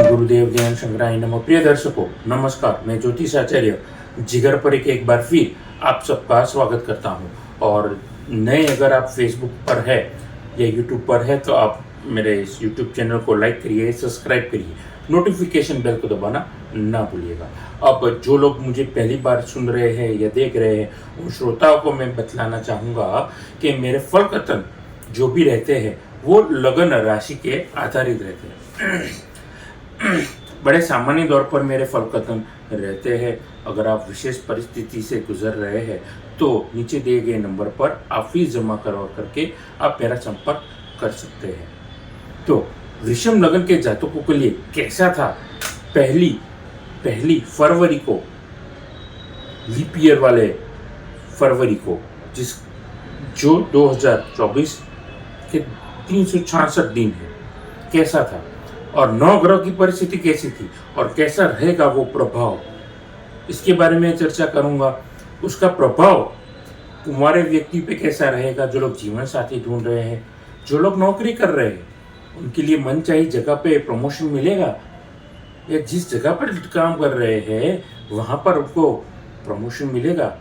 गुरुदेव ज्ञान संग्रह नमः। प्रिय दर्शकों नमस्कार, मैं ज्योतिष आचार्य जिगर पर एक बार फिर आप सबका स्वागत करता हूं। और नए अगर आप फेसबुक पर है या यूट्यूब पर है तो आप मेरे इस यूट्यूब चैनल को लाइक करिए, सब्सक्राइब करिए, नोटिफिकेशन बेल को दबाना ना भूलिएगा। अब जो लोग मुझे पहली बार सुन रहे हैं या देख रहे हैं उन श्रोताओं को मैं बतलाना चाहूँगा कि मेरे फल कथन जो भी रहते हैं वो लगन राशि के आधारित रहते हैं। बड़े सामान्य तौर पर मेरे फल कथन रहते हैं। अगर आप विशेष परिस्थिति से गुजर रहे हैं तो नीचे दिए गए नंबर पर आप फीस जमा करवा करके आप मेरा संपर्क कर सकते हैं। तो वृषभ लगन के जातकों के लिए कैसा था पहली फरवरी को, लीप ईयर वाले फरवरी को, जो 2024 के 366 दिन है, कैसा था और 9 ग्रह की परिस्थिति कैसी थी और कैसा रहेगा वो प्रभाव, इसके बारे में चर्चा करूंगा। उसका प्रभाव तुम्हारे व्यक्ति पे कैसा रहेगा, जो लोग जीवन साथी ढूंढ रहे हैं, जो लोग नौकरी कर रहे हैं, उनके लिए मनचाही जगह पे प्रमोशन मिलेगा या जिस जगह पर काम कर रहे हैं वहां पर उनको प्रमोशन मिलेगा।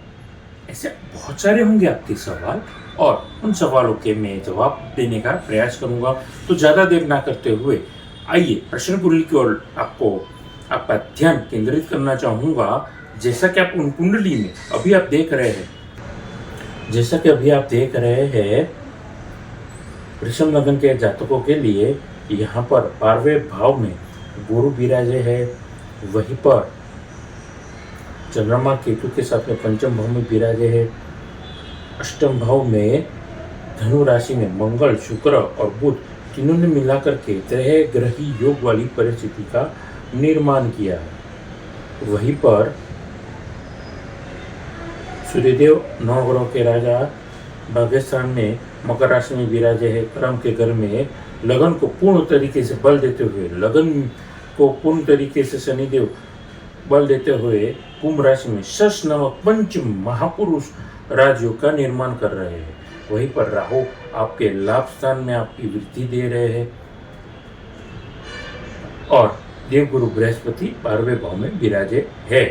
ऐसे बहुत सारे होंगे आपके सवाल और उन सवालों के मैं जवाब देने का प्रयास करूंगा। तो ज़्यादा देर ना करते हुए आइए प्रश्न कुंडली की ओर आपका ध्यान केंद्रित करना चाहूँगा। जैसा कि आप उन कुंडली में अभी आप देख रहे हैं, वृषभ लगन के जातकों के लिए यहाँ पर 12वें भाव में गुरु विराजे है, वहीं पर चंद्रमा केतु के साथ में पंचम भाव में विराजे है। अष्टम भाव में धनु राशि में मंगल, शुक्र और बुध तीनों ने मिलाकर के त्रय ग्रही योग वाली परिस्थिति का निर्माण किया है। वहीं पर सूर्यदेव 9 ग्रहों के राजा भाग्यस्थान में मकर राशि में विराजे है। कर्म के घर में लगन को पूर्ण तरीके से बल देते हुए बल देते हुए कुंभ राशि में शश नामक पंच महापुरुष राजयोग का निर्माण कर रहे हैं। वहीं पर राहु आपके लाभ स्थान में आपकी वृद्धि दे रहे हैं और देवगुरु बृहस्पति 12वें भाव में विराजे है।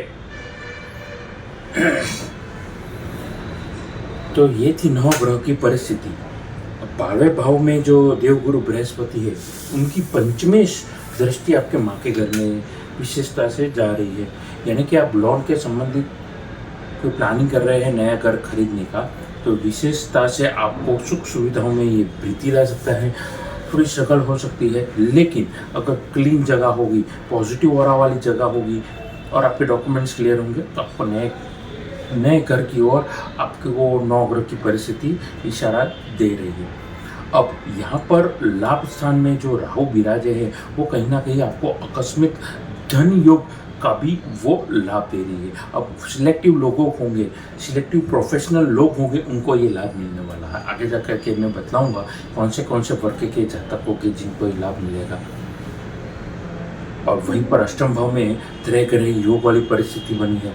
तो ये थी 9 ग्रह की परिस्थिति। 12वें भाव में जो देवगुरु बृहस्पति है उनकी पंचमेश दृष्टि आपके माँ के घर में विशेषता से जा रही है। यानी कि आप लोन के संबंधित कोई प्लानिंग कर रहे हैं नया घर खरीदने का, तो विशेषता से आपको सुख सुविधाओं में ये वृद्धि ला सकता है। थोड़ी स्ट्रगल हो सकती है, लेकिन अगर क्लीन जगह होगी, पॉजिटिव ऑरा वाली जगह होगी और आपके डॉक्यूमेंट्स क्लियर होंगे तो आपको नए घर की ओर आपके वो 9 ग्रह की परिस्थिति इशारा दे रही है। अब यहाँ पर लाभ स्थान में जो राहु विराजे है वो कहीं ना कहीं आपको आकस्मिक धन योग का भी वो लाभ दे रही है। अब सिलेक्टिव प्रोफेशनल लोग होंगे उनको ये लाभ मिलने वाला है। आगे जाकर के मैं बतलाऊंगा कौन से वर्ग के जातकों के जिनको ये लाभ मिलेगा। और वहीं पर अष्टम भाव में त्रय ग्रही योग वाली परिस्थिति बनी है।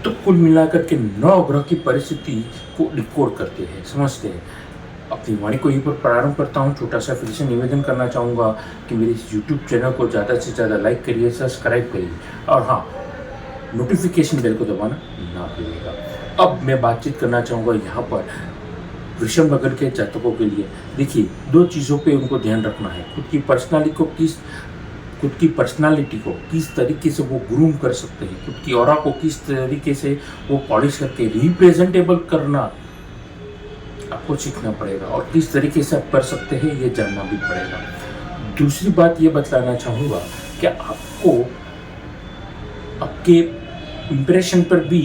तो कुल मिलाकर के 9 ग्रह की परिस्थिति को डिकोड करते हैं, समझते हैं। अपनी वाणी को यहीं पर प्रारंभ करता हूँ। छोटा सा फिर से निवेदन करना चाहूँगा कि मेरे इस YouTube चैनल को ज़्यादा से ज़्यादा लाइक करिए, सब्सक्राइब करिए और हाँ, नोटिफिकेशन बेल को दबाना ना भूलिएगा। अब मैं बातचीत करना चाहूँगा यहाँ पर वृषभ लगन के जातकों के लिए। देखिए, 2 चीज़ों पे उनको ध्यान रखना है। खुद की पर्सनालिटी को किस तरीके से वो ग्रूम कर सकते हैं, खुद की ऑरा को किस तरीके से वो पॉलिश करके रिप्रेजेंटेबल करना आपको सीखना पड़ेगा और किस तरीके से आप कर सकते हैं ये जानना भी पड़ेगा। दूसरी बात ये बतलाना चाहूँगा कि आपको आपके इम्प्रेशन पर भी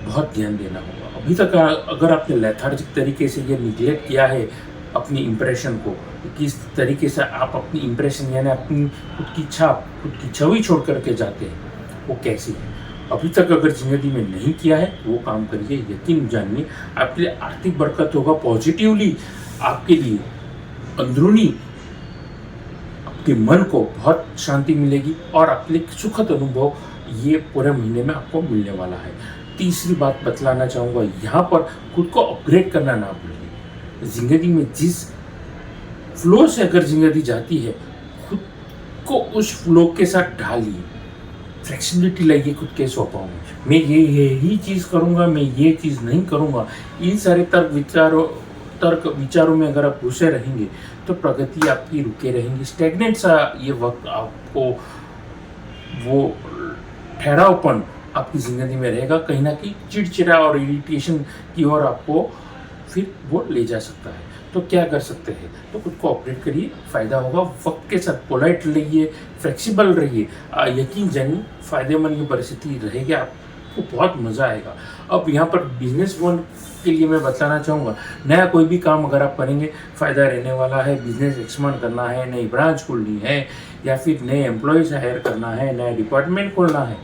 बहुत ध्यान देना होगा। अभी तक अगर आपने लेथार्जिक तरीके से ये निगलेक्ट किया है अपनी इम्प्रेशन को, किस तरीके से आप अपनी इम्प्रेशन यानी अपनी खुद की छाप, खुद की छवि छोड़ करके जाते हैं, वो कैसी है, अभी तक अगर जिंदगी में नहीं किया है वो काम करिए। यकीन जानिए आपके लिए आर्थिक बरकत होगा, पॉजिटिवली आपके लिए अंदरूनी आपके मन को बहुत शांति मिलेगी और आपके लिए सुखद अनुभव ये पूरे महीने में आपको मिलने वाला है। तीसरी बात बतलाना चाहूँगा, यहाँ पर खुद को अपग्रेड करना ना भूलिए। ज़िंदगी में जिस फ्लो से अगर ज़िंदगी जाती है, खुद को उस फ्लो के साथ ढालिए, फ्लेक्सिबिलिटी लाइए खुद के स्वभाव में। मैं यही चीज़ करूँगा, मैं ये चीज़ नहीं करूँगा, इन सारे तर्क विचारों में अगर आप घुसे रहेंगे तो प्रगति आपकी रुके रहेंगी। स्टैग्नेंट सा ये वक्त आपको वो ठहरावपन आपकी ज़िंदगी में रहेगा, कहीं ना कहीं चिड़चिड़ा और इरिटेशन की ओर आपको फिर वो ले जा सकता है। तो क्या कर सकते हैं, तो खुद को अपडेट करिए, फ़ायदा होगा। वक्त के साथ पोलाइट रहिए, फ्लेक्सिबल रहिए, यकीन जानिए फ़ायदेमंद ये परिस्थिति रहेगी, आपको बहुत मज़ा आएगा। अब यहाँ पर बिजनेस वन के लिए मैं बताना चाहूँगा, नया कोई भी काम अगर आप करेंगे फ़ायदा रहने वाला है। बिजनेस एक्सपांड करना है, नई ब्रांच खोलनी है, या फिर नए एम्प्लॉयज़ हायर करना है, नया डिपार्टमेंट खोलना है,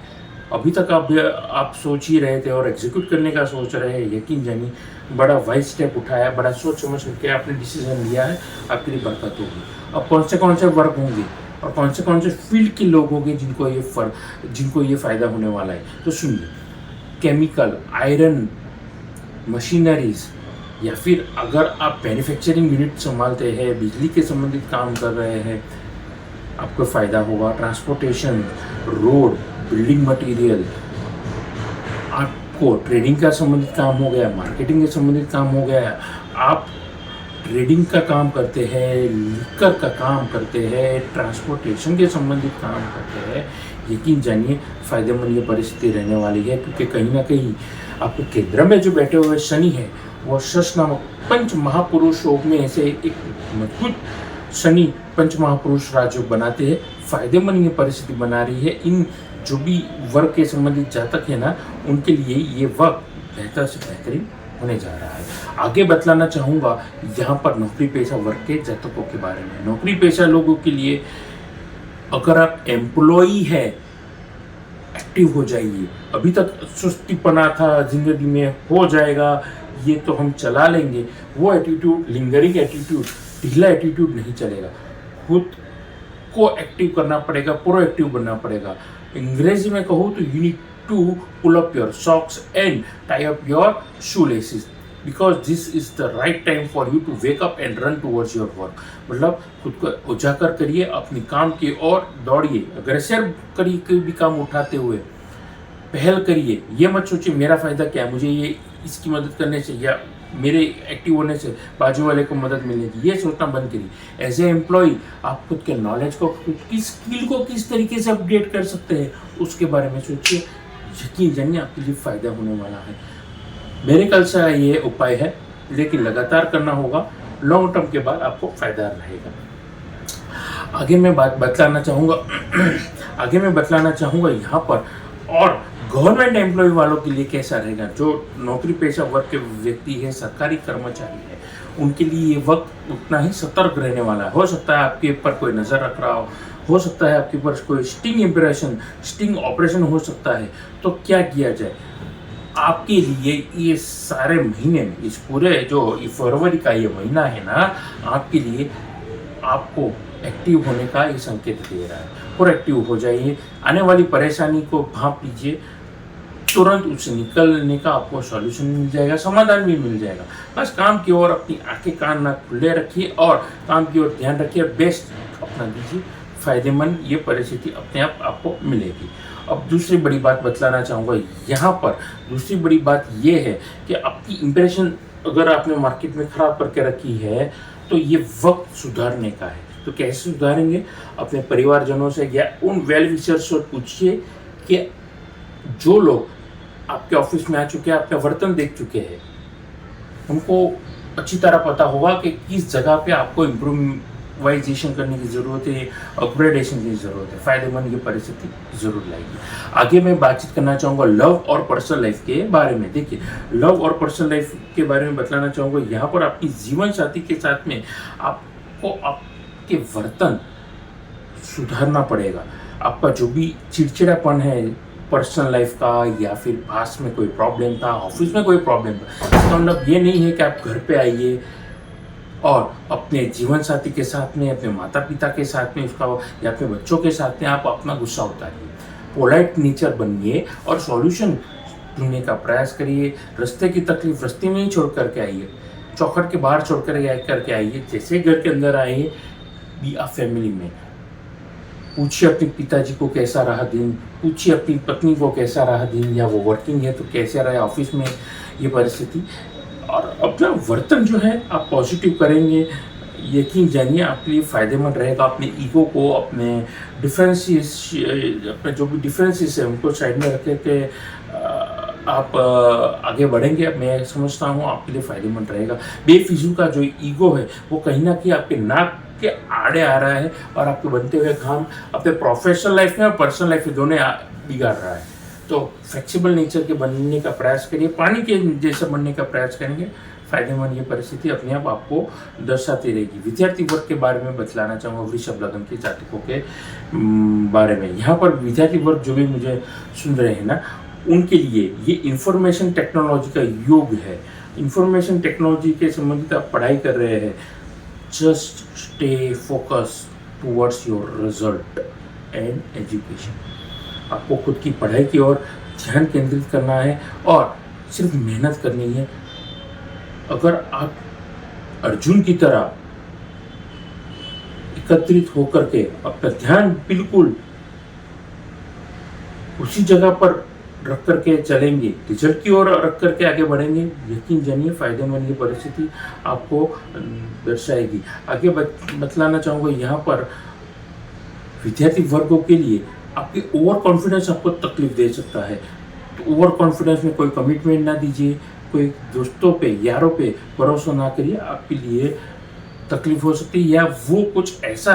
अभी तक आप सोच ही रहे थे और एग्जीक्यूट करने का सोच रहे हैं, यकीन जानिए बड़ा वाइज स्टेप उठाया, बड़ा सोच समझ करके आपने डिसीजन लिया है, आपके लिए बरकत होगी। अब कौन से वर्क होंगे और कौन से फील्ड के लोग होंगे जिनको ये फ़ायदा होने वाला है, तो सुनिए। केमिकल, आयरन, मशीनरीज, या फिर अगर आप मैन्युफैक्चरिंग यूनिट संभालते हैं, बिजली के संबंधित काम कर रहे हैं, आपको फ़ायदा होगा। ट्रांसपोर्टेशन, रोड, बिल्डिंग मटेरियल, आपको ट्रेडिंग का संबंधित काम हो गया, मार्केटिंग के संबंधित काम हो गया, आप ट्रेडिंग का काम करते हैं, लिकर का काम करते हैं, ट्रांसपोर्टेशन के संबंधित काम करते हैं, यकीन जानिए फ़ायदेमंद ये परिस्थिति रहने वाली है। क्योंकि कहीं ना कहीं आपके केंद्र में जो बैठे हुए शनि है, वो शश नामक पंच महापुरुष योग में ऐसे एक मजबूत शनि पंच महापुरुष राजयोग बनाते हैं, फ़ायदेमंद ये परिस्थिति बना रही है। इन जो भी वर्ग के संबंधित जातक है ना, उनके लिए ये वक्त बेहतर से बेहतरीन होने जा रहा है। आगे बतलाना चाहूँगा यहाँ पर नौकरी पेशा वर्ग के जातकों के बारे में। नौकरी पेशा लोगों के लिए, अगर आप एम्प्लॉई है, एक्टिव हो जाइए। अभी तक सुस्तीपना था जिंदगी में, हो जाएगा ये तो हम चला लेंगे, वो एटीट्यूड, लिंगरिंग एटीट्यूड, ढीला एटीट्यूड नहीं चलेगा। खुद को एक्टिव करना पड़ेगा, प्रोएक्टिव बनना पड़ेगा। अंग्रेजी में कहूँ तो you need to pull up your socks and tie up your shoelaces, because this is the right time for you to wake up and run towards your work. मतलब खुद को उजागर करिए, अपने काम की ओर दौड़िए, अग्रेसर करिए, कोई भी काम उठाते हुए पहल करिए। ये मत सोचिए मेरा फ़ायदा क्या है, मुझे ये इसकी मदद करने से या मेरे एक्टिव होने से बाजू वाले को मदद मिलेगी, ये सोचना बंद करिए। एज ए एम्प्लॉय आप खुद के नॉलेज को, खुद की स्किल को किस तरीके से अपडेट कर सकते हैं, उसके बारे में सोचिए। यकीन जानिए आपके लिए फ़ायदा होने वाला है। मेरे ख्याल से ये उपाय है, लेकिन लगातार करना होगा, लॉन्ग टर्म के बाद आपको फ़ायदा रहेगा। आगे मैं बतलाना चाहूँगा यहाँ पर, और गवर्नमेंट एम्प्लॉय वालों के लिए कैसा रहेगा। जो नौकरी पेशा वर्ग के व्यक्ति है, सरकारी कर्मचारी है, उनके लिए ये वक्त उतना ही सतर्क रहने वाला है। हो सकता है आपके ऊपर कोई नज़र रख रहा हो सकता है आपके ऊपर कोई स्टिंग ऑपरेशन हो सकता है। तो क्या किया जाए आपके लिए ये सारे महीने में, इस पूरे जो फरवरी का ये महीना है ना, आपके लिए आपको एक्टिव होने का ये संकेत दे रहा है। प्रोएक्टिव हो जाइए, आने वाली परेशानी को भांप लीजिए, तुरंत उससे निकलने का आपको सॉल्यूशन मिल जाएगा, समाधान भी मिल जाएगा। बस काम की ओर अपनी आंखें कान नाक खुले रखिए और काम की ओर ध्यान रखिए, बेस्ट अपना दीजिए, फ़ायदेमंद ये परिस्थिति अपने आप आपको मिलेगी। अब दूसरी बड़ी बात बतलाना चाहूँगा यहाँ पर। दूसरी बड़ी बात ये है कि आपकी इंप्रेशन अगर आपने मार्केट में ख़राब करके रखी है, तो ये वक्त सुधारने का है। तो कैसे सुधारेंगे? अपने परिवारजनों से या उन वेल विशर्स से पूछिए कि जो लोग आपके ऑफिस में आ चुके हैं, आपका वर्तन देख चुके हैं, उनको अच्छी तरह पता होगा कि किस जगह पे आपको इम्प्रूवाइजेशन करने की ज़रूरत है, अपग्रेडेशन की ज़रूरत है। फ़ायदेमंद ये परिस्थिति ज़रूर लाएगी। आगे मैं बातचीत करना चाहूँगा लव और पर्सनल लाइफ के बारे में। देखिए, लव और पर्सनल लाइफ के बारे में बतलाना चाहूँगा। यहाँ पर आपकी जीवन साथी के साथ में आपको आपके वर्तन सुधारना पड़ेगा। आपका जो भी चिड़चिड़ापन है पर्सनल लाइफ का, या फिर पास में कोई प्रॉब्लम था, ऑफिस में कोई प्रॉब्लम था, इसका मतलब ये नहीं है कि आप घर पे आइए और अपने जीवन साथी के साथ में, अपने माता पिता के साथ में उसका, या अपने बच्चों के साथ में आप अपना गुस्सा उतारिए। पोलाइट नेचर बनिए और सॉल्यूशन ढूंढने का प्रयास करिए। रास्ते की तकलीफ रास्ते में ही छोड़ करके आइए, चौखट के बाहर छोड़ करके आइए। जैसे घर के अंदर आइए, बी अ फैमिली में। पूछिए अपने पिताजी को कैसा रहा दिन, पूछिए अपनी पत्नी को कैसा रहा दिन, या वो वर्किंग है तो कैसे रहा ऑफिस में ये परिस्थिति। और अपना वर्तन जो है आप पॉजिटिव करेंगे, यकीन जानिए आपके लिए फ़ायदेमंद रहेगा। अपने ईगो को, अपने डिफरेंसेस, अपने जो भी डिफरेंसेस है उनको साइड में रख के आप आगे बढ़ेंगे। मैं समझता हूँ आपके लिए फ़ायदेमंद रहेगा। बेफिजूल का जो ईगो है वो कहीं ना कहीं आपके नाक के आड़े आ रहा है और आपके बनते हुए काम अपने प्रोफेशनल लाइफ में और पर्सनल लाइफ में दोनों बिगाड़ रहा है। तो फ्लेक्सिबल नेचर के बनने का प्रयास करिए, पानी के जैसा बनने का प्रयास करेंगे, फायदेमंद ये परिस्थिति अपने आप आपको दर्शाती रहेगी। विद्यार्थी वर्ग के बारे में बतलाना चाहूँगा, वृषभ लग्न के जातकों के बारे में। यहाँ पर विद्यार्थी वर्ग जो भी मुझे सुन रहे हैं ना, उनके लिए ये इंफॉर्मेशन टेक्नोलॉजी का युग है। इंफॉर्मेशन टेक्नोलॉजी के संबंधित आप पढ़ाई कर रहे हैं, just stay focus towards your result and education. आपको खुद की पढ़ाई की ओर ध्यान केंद्रित करना है और सिर्फ मेहनत करनी है। अगर आप अर्जुन की तरह एकत्रित होकर के अपना ध्यान बिल्कुल उसी जगह पर रख करके चलेंगे, रिजल्ट की ओर रख करके आगे बढ़ेंगे, यकीन जानिए फायदेमंद ये परिस्थिति आपको दर्शाएगी। आगे बतलाना चाहूँगा, यहाँ पर विद्यार्थी वर्गों के लिए आपकी ओवर कॉन्फिडेंस आपको तकलीफ दे सकता है। तो ओवर कॉन्फिडेंस में कोई कमिटमेंट ना दीजिए, कोई दोस्तों पे, यारों पे भरोसा ना करिए, आपके लिए तकलीफ हो सकती है। या वो कुछ ऐसा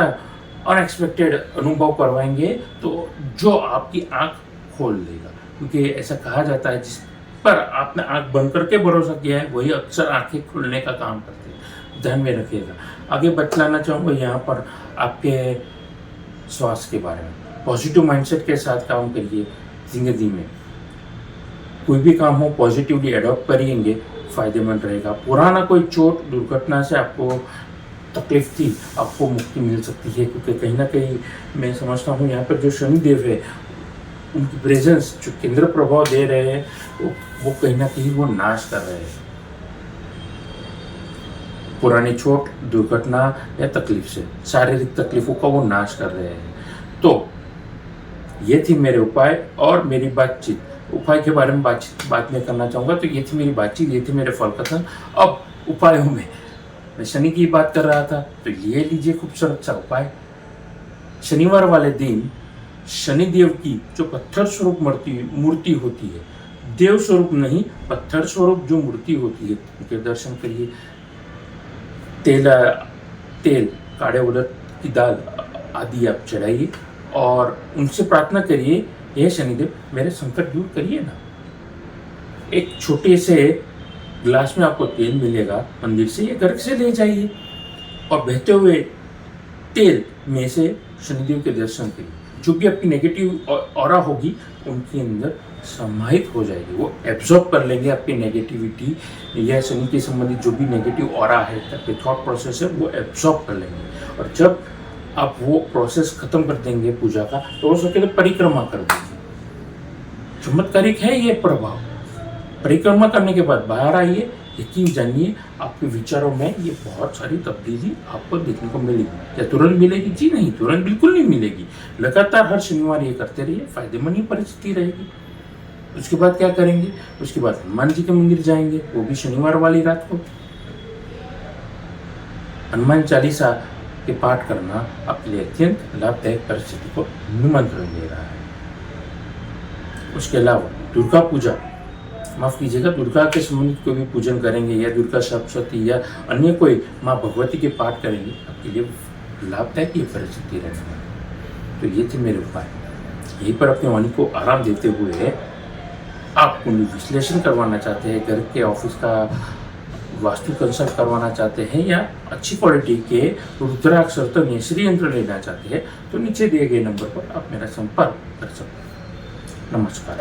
अनएक्सपेक्टेड अनुभव करवाएंगे तो जो आपकी आंख खोल देगा, क्योंकि ऐसा कहा जाता है जिस पर आपने आंख बंद करके भरोसा किया है वही अक्सर आंखें खुलने का काम करते हैं, ध्यान में रखिएगा। आगे बतलाना चाहूँगा यहाँ पर आपके स्वास्थ्य के बारे में। पॉजिटिव माइंडसेट के साथ काम करिए, जिंदगी में कोई भी काम हो पॉजिटिवली एडॉप्ट करेंगे, फायदेमंद रहेगा। पुराना कोई चोट दुर्घटना से आपको तकलीफ थी, आपको मुक्ति मिल सकती है, क्योंकि कहीं ना कहीं मैं समझता हूँ यहाँ पर जो शनिदेव है उनकी प्रेजेंस जो केंद्र प्रभाव दे रहे हैं वो कहीं ना कहीं वो नाश कर रहे हैं पुरानी चोट, दुर्घटना या तकलीफ से, शारीरिक तकलीफों का वो नाश कर रहे हैं। तो ये थी मेरे उपाय और मेरी बातचीत। उपाय के बारे में बात में करना चाहूँगा, तो ये थी मेरी बातचीत, ये थी मेरे फल कथन। अब उपायों में मैं शनि की बात कर रहा था, तो ये लीजिए खूबसूरत सा उपाय। शनिवार वाले दिन शनिदेव की जो पत्थर स्वरूप मूर्ति होती है, देव स्वरूप नहीं, पत्थर स्वरूप जो मूर्ति होती है, उनके दर्शन करिए। तेल, काढ़े उड़द की दाल आदि आप चढ़ाइए और उनसे प्रार्थना करिए, हे शनिदेव मेरे संकट दूर करिए ना। एक छोटे से गिलास में आपको तेल मिलेगा मंदिर से, या घर से ले जाइए और बहते हुए तेल में से शनिदेव के दर्शन करिए। जो भी आपकी नेगेटिव ऑरा होगी उनके अंदर समाहित हो जाएगी, वो एब्जॉर्ब कर लेंगे आपकी नेगेटिविटी या शनि के संबंधित जो भी नेगेटिव ऑरा है, आपके थॉट प्रोसेस है, वो एब्जॉर्ब कर लेंगे। और जब आप वो प्रोसेस खत्म कर देंगे पूजा का, तो हो सके तो परिक्रमा कर देंगे। चमत्कारिक है ये प्रभाव। परिक्रमा करने के बाद बाहर आइए, यकीन जानिए आपके विचारों में ये बहुत सारी तब्दीली आपको देखने को मिलेगी। क्या तुरंत मिलेगी? जी नहीं, तुरंत बिल्कुल नहीं मिलेगी। लगातार हर शनिवार ये करते रहिए, फायदेमंद ही परिस्थिति रहेगी। उसके बाद क्या करेंगे? उसके बाद हनुमान जी के मंदिर जाएंगे, वो भी शनिवार वाली रात को। हनुमान चालीसा के पाठ करना आपके लिए अत्यंत लाभदायक परिस्थिति को निमंत्रण दे रहा है। उसके अलावा दुर्गा पूजा, माफ कीजिएगा, दुर्गा के संबंधित कोई भी पूजन करेंगे या दुर्गा सप्तशती या अन्य कोई माँ भगवती के पाठ करेंगे, आपके लिए लाभदायक ये परिस्थिति रहेगी। तो ये थे मेरे उपाय। यहीं पर अपने वाणी को आराम देते हुए आप कोई विश्लेषण करवाना चाहते हैं, घर के ऑफिस का वास्तु कंसल्ट करवाना चाहते हैं, या अच्छी क्वालिटी के रुद्राक्ष सर्तन या श्री यंत्र लेना चाहते हैं, तो नीचे दिए गए नंबर पर आप मेरा संपर्क कर सकते हैं। नमस्कार।